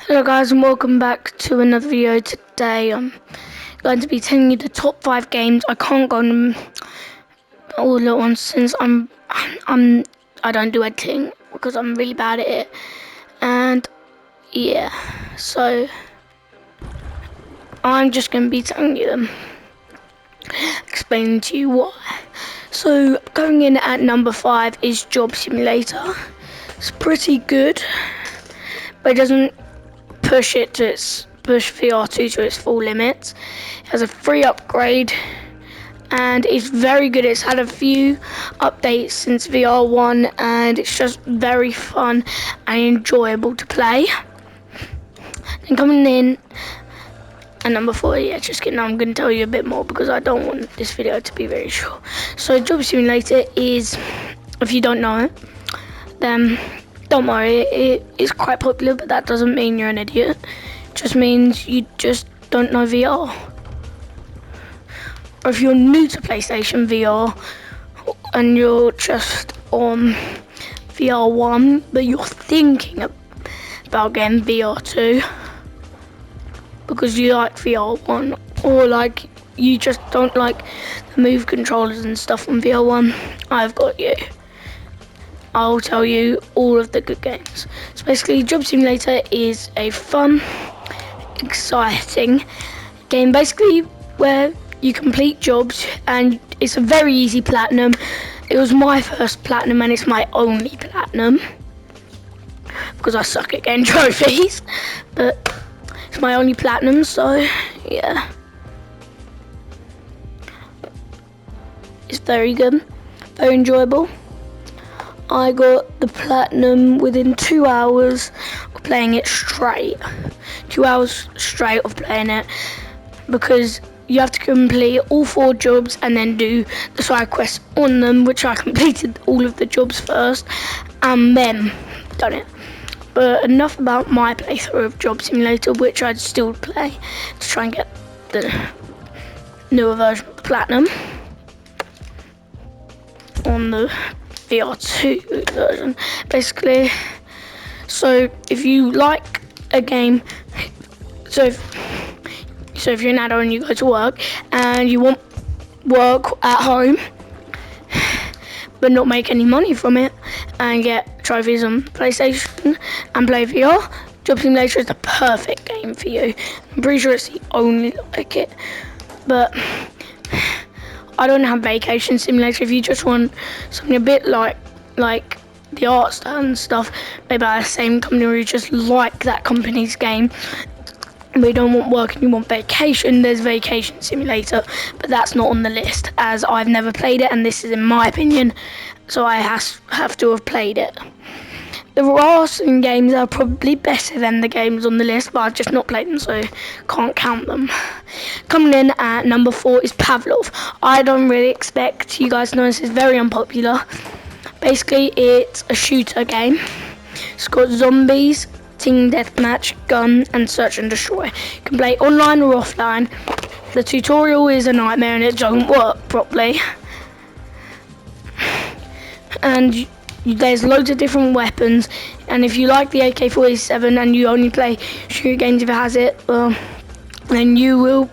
Hello guys and welcome back to another video. Today I'm going to be telling you the top 5 games. I can't go on them all at once since I don't do editing because I'm really bad at it. And yeah, so I'm just going to be telling you them, explaining to you why. So going in at number 5 is Job Simulator. It's pretty good, but it doesn't push VR2 to its full limits. It has a free upgrade and it's very good. It's had a few updates since VR1 and it's just very fun and enjoyable to play. And coming in at number 4, yeah, just kidding, I'm going to tell you a bit more because I don't want this video to be very short. So Job Simulator is, if you don't know it, then don't worry, it is quite popular, but that doesn't mean you're an idiot. It just means you just don't know VR. Or if you're new to PlayStation VR and you're just on VR1, but you're thinking about getting VR2 because you like VR1, or like you just don't like the move controllers and stuff on VR1, I've got you. I'll tell you all of the good games. So basically, Job Simulator is a fun, exciting game, basically where you complete jobs, and it's a very easy platinum. It was my first platinum, and it's my only platinum because I suck at getting trophies. But it's my only platinum, so yeah, it's very good, very enjoyable. I got the platinum within 2 hours of playing it straight. 2 hours straight of playing it, because you have to complete all 4 jobs and then do the side quests on them, which I completed all of the jobs first and then done it. But enough about my playthrough of Job Simulator, which I'd still play to try and get the newer version of the platinum on the VR2 version, basically. So if you like a game, so if you're an adult and you go to work and you want work at home but not make any money from it and get trophies on PlayStation and play VR, Job Simulator is the perfect game for you. I'm pretty sure it's the only like it, but I don't have Vacation Simulator. If you just want something a bit like the art style and stuff, made by the same company, or you just like that company's game, but you don't want work and you want vacation, there's Vacation Simulator, but that's not on the list as I've never played it, and this is in my opinion, so I have to have played it. There are some games that are probably better than the games on the list, but I've just not played them, so can't count them. Coming in at number 4 is Pavlov. I don't really expect you guys to know this is very unpopular. Basically, it's a shooter game. It's got zombies, team deathmatch, gun, and search and destroy. You can play online or offline. The tutorial is a nightmare and it doesn't work properly. And there's loads of different weapons, and if you like the AK-47 and you only play shooter games if it has it, well, then you will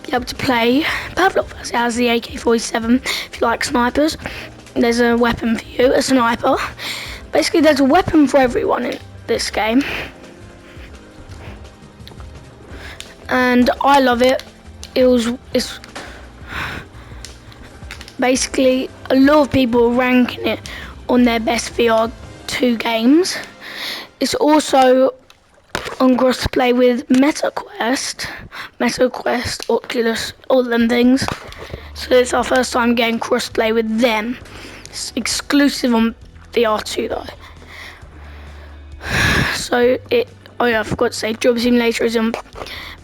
be able to play Pavlov as it has the AK-47. If you like snipers, there's a weapon for you, a sniper. Basically, there's a weapon for everyone in this game, and I love it. It's basically, a lot of people are ranking it on their best VR2 games. It's also on cross-play with MetaQuest, Oculus, all them things. So it's our first time getting cross-play with them. It's exclusive on VR2 though. So oh yeah, I forgot to say, Job Simulator is on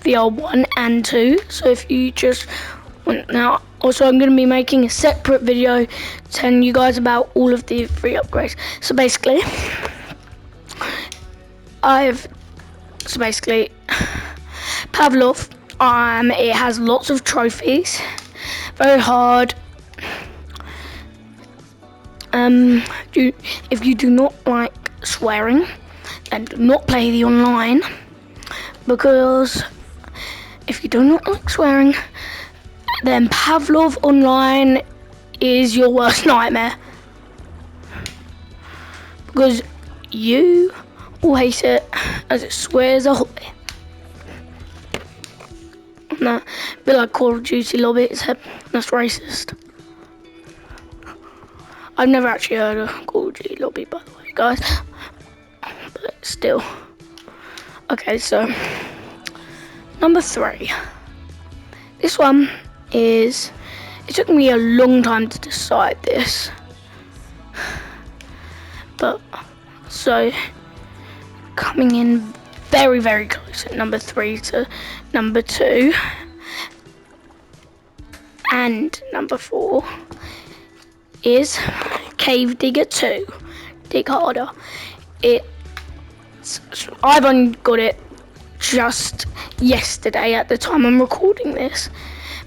VR1 and 2. So if you just want, now also I'm going to be making a separate video telling you guys about all of the free upgrades. So basically, Pavlov, it has lots of trophies, very hard. If you do not like swearing, and do not play the online, because if you do not like swearing, then Pavlov Online is your worst nightmare. Because you will hate it as it swears ahoy. No, a bit like Call of Duty lobby, except that's racist. I've never actually heard of Call of Duty lobby, by the way, guys. But still. Okay, so number 3. This one is, it took me a long time to decide this. But, so, coming in very, very close at number 3 to number 2. And number 4 is Cave Digger 2. Dig Harder. I've only got it just yesterday at the time I'm recording this.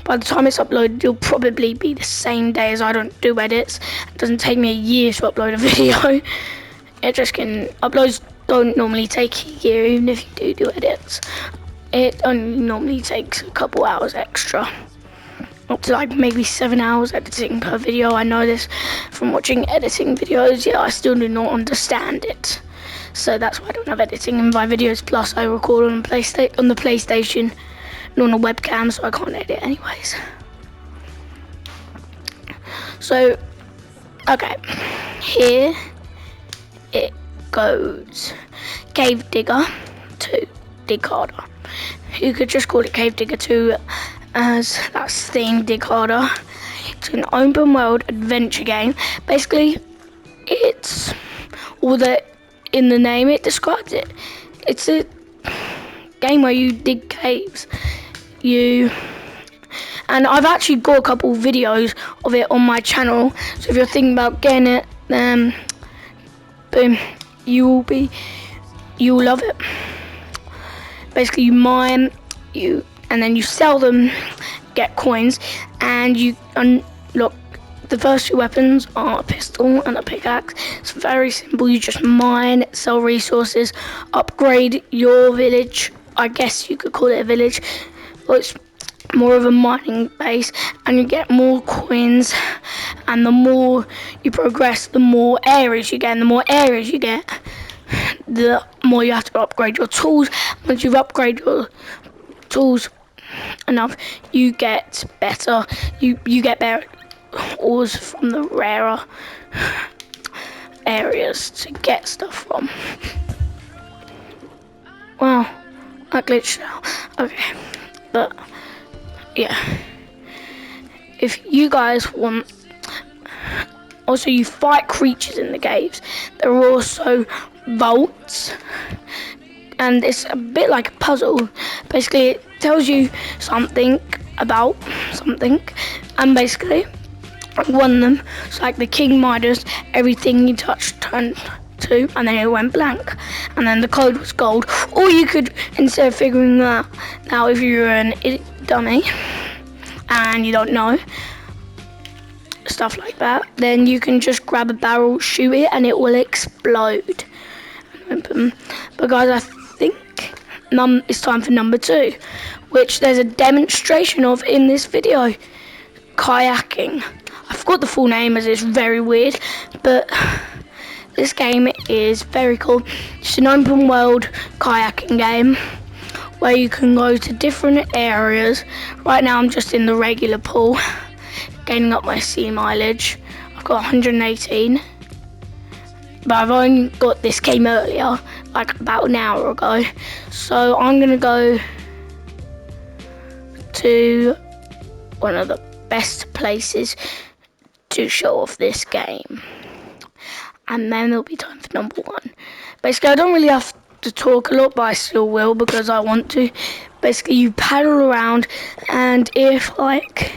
By the time it's uploaded, it'll probably be the same day, as I don't do edits. It doesn't take me a year to upload a video. It just can, uploads don't normally take a year, even if you do edits. It only normally takes a couple hours extra. Up to like maybe 7 hours editing per video. I know this from watching editing videos. Yeah, I still do not understand it. So that's why I don't have editing in my videos. Plus I record on the PlayStation, not on a webcam, so I can't edit anyways. So, okay, here it goes. Cave Digger 2, Dig Harder. You could just call it Cave Digger 2, as that's the theme, Dig Harder. It's an open world adventure game. Basically, it's all that in the name it describes it. It's a game where you dig caves. And I've actually got a couple videos of it on my channel. So if you're thinking about getting it, then boom, you'll love it. Basically, you mine, and then you sell them, get coins, and you unlock. The first 2 weapons are a pistol and a pickaxe. It's very simple. You just mine, sell resources, upgrade your village. I guess you could call it a village. Well, it's more of a mining base, and you get more coins. And the more you progress, the more areas you get. And the more areas you get, the more you have to upgrade your tools. Once you've upgraded your tools enough, you get better. You get better ores from the rarer areas to get stuff from. Wow, I glitched out. Okay, but yeah, if you guys want, also you fight creatures in the caves. There are also vaults, and it's a bit like a puzzle. Basically, it tells you something about something, and basically one of them, it's like the King Midas, everything you touched turned to, and then it went blank, and then the code was gold. Or you could, instead of figuring that out, if you're an dummy and you don't know stuff like that, then you can just grab a barrel, shoot it, and it will explode. But guys, I think it's time for number 2, which there's a demonstration of in this video. Kayaking. I forgot the full name, as it's very weird, but this game is very cool. It's an open world kayaking game where you can go to different areas. Right now I'm just in the regular pool, gaining up my sea mileage. I've got 118, but I've only got this game earlier, like about an hour ago. So I'm gonna go to one of the best places to show off this game, and then there'll be time for number 1. Basically, I don't really have to talk a lot, but I still will because I want to. Basically, you paddle around, and if like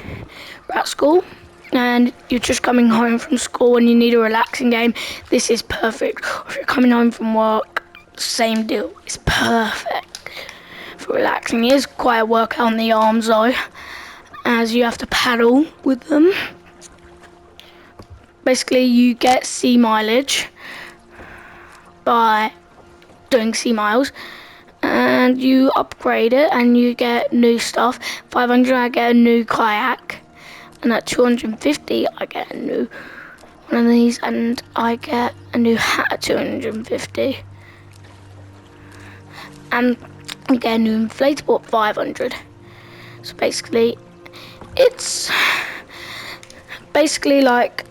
we're at school and you're just coming home from school and you need a relaxing game, this is perfect. Or if you're coming home from work, same deal. It's perfect for relaxing. It is quite a workout on the arms though, as you have to paddle with them. Basically, you get sea mileage by doing sea miles, and you upgrade it and you get new stuff. 500 I get a new kayak, and at 250 I get a new one of these, and I get a new hat at 250, and I get a new inflatable at 500. So basically it's basically like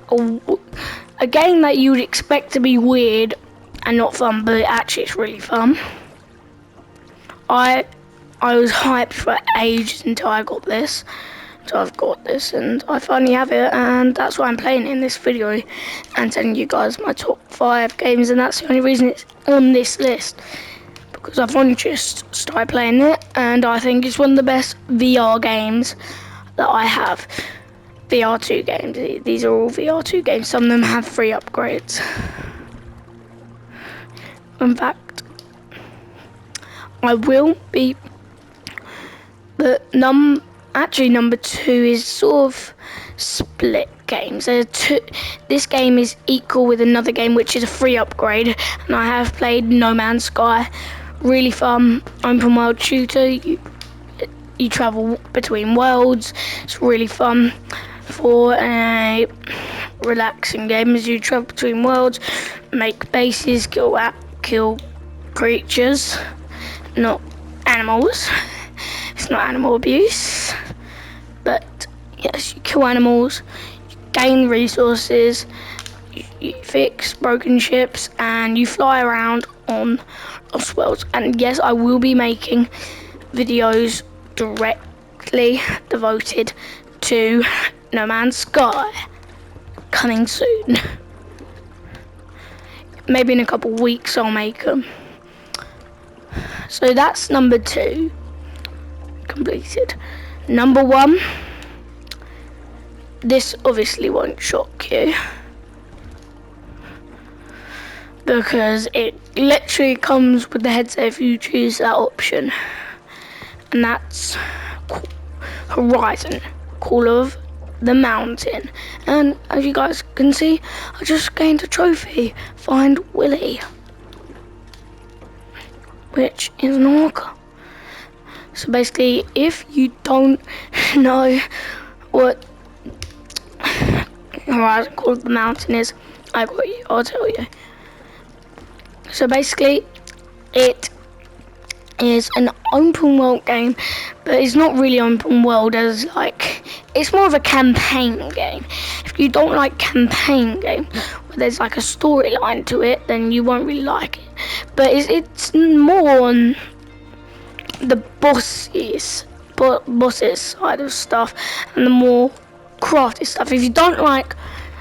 a game that you would expect to be weird and not fun, but actually it's really fun. I was hyped for ages until I got this. So I've got this and I finally have it, and that's why I'm playing it in this video and telling you guys my top 5 games, and that's the only reason it's on this list, because I've only just started playing it and I think it's one of the best VR games that I have. VR2 games, these are all VR2 games, some of them have free upgrades. In fact, I will be, but actually number 2 is sort of split games. This game is equal with another game which is a free upgrade, and I have played No Man's Sky. Really fun open world shooter. You travel between worlds. It's really fun for a relaxing game as you travel between worlds, make bases, kill creatures, not animals. It's not animal abuse, but yes, you kill animals, you gain resources, you fix broken ships, and you fly around on lost worlds. And yes, I will be making videos directly devoted to No Man's Sky coming soon. Maybe in a couple of weeks I'll make them. So that's number 2 completed. Number 1, this obviously won't shock you because it literally comes with the headset if you choose that option, and that's Horizon Call of the Mountain. And as you guys can see, I just gained a trophy, Find Willy, which is an orca. So basically, if you don't know what Horizon Call of the Mountain is, I'll tell you. So basically, it is an open world game, but it's not really open world, as like, it's more of a campaign game. If you don't like campaign game where there's like a storyline to it, then you won't really like it. But it's more on the bosses side of stuff and the more crafty stuff. If you don't like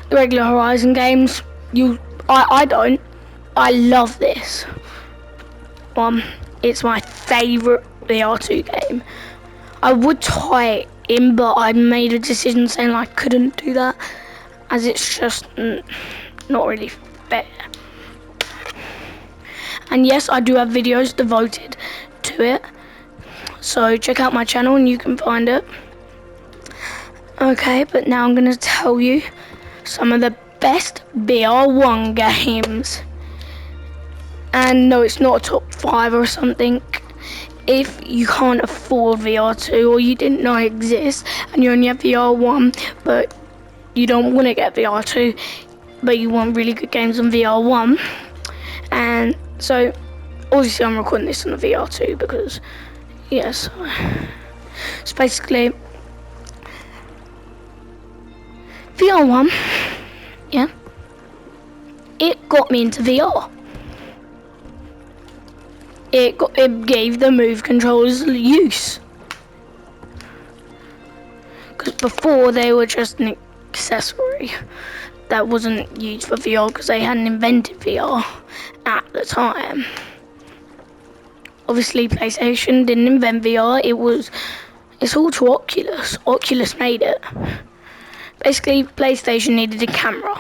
the regular Horizon games, I don't. I love this one. It's my favourite VR2 game. I would tie it in, but I made a decision saying I couldn't do that, as it's just not really fair. And yes, I do have videos devoted to it, so check out my channel and you can find it. Okay, but now I'm going to tell you some of the best VR1 games. And no, it's not a top 5 or something. If you can't afford VR2 or you didn't know it exists and you only have VR1 but you don't want to get VR2 but you want really good games on VR1, and so obviously I'm recording this on the VR2 because yes, it's basically VR1, yeah, it got me into VR. It gave the Move controllers use, because before they were just an accessory that wasn't used for VR because they hadn't invented VR at the time. Obviously PlayStation didn't invent VR, it's all to Oculus. Oculus made it. Basically PlayStation needed a camera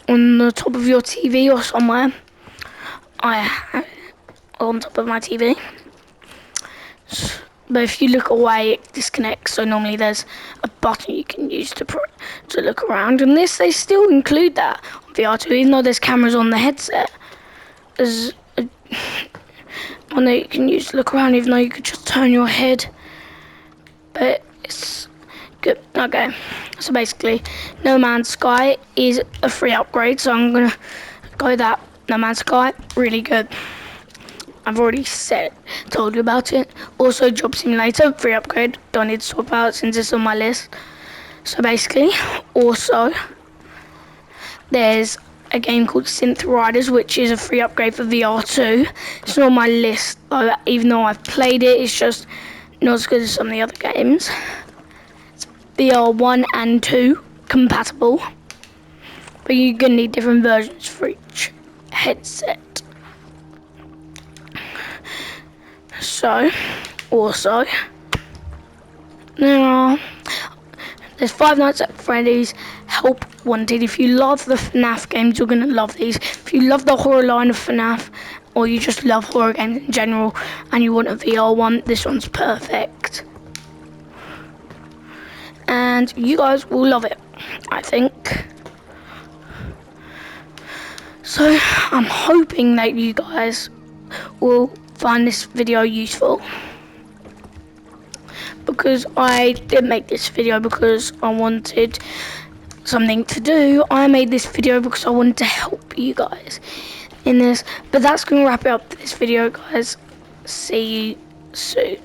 on the top of your TV or somewhere. I have it on top of my TV, but if you look away it disconnects, so normally there's a button you can use to look around, and they still include that on VR2 even though there's cameras on the headset. one that you can use to look around, even though you could just turn your head. But it's good. Okay, so basically, No Man's Sky is a free upgrade, so I'm gonna go that. No Man's Sky, really good. I've already told you about it. Also, Job Simulator, free upgrade. Don't need to talk about it since it's on my list. So basically, also, there's a game called Synth Riders, which is a free upgrade for VR2. It's not on my list, though, even though I've played it. It's just not as good as some of the other games. It's VR1 and 2 compatible, but you're gonna need different versions for each headset. So, also, there's Five Nights at Freddy's, Help Wanted. If you love the FNAF games, you're going to love these. If you love the horror line of FNAF, or you just love horror games in general, and you want a VR one, this one's perfect. And you guys will love it, I think. So, I'm hoping that you guys will find this video useful, because I did make this video because I wanted something to do. I made this video because I wanted to help you guys in this. But that's going to wrap it up for this video, guys. See you soon.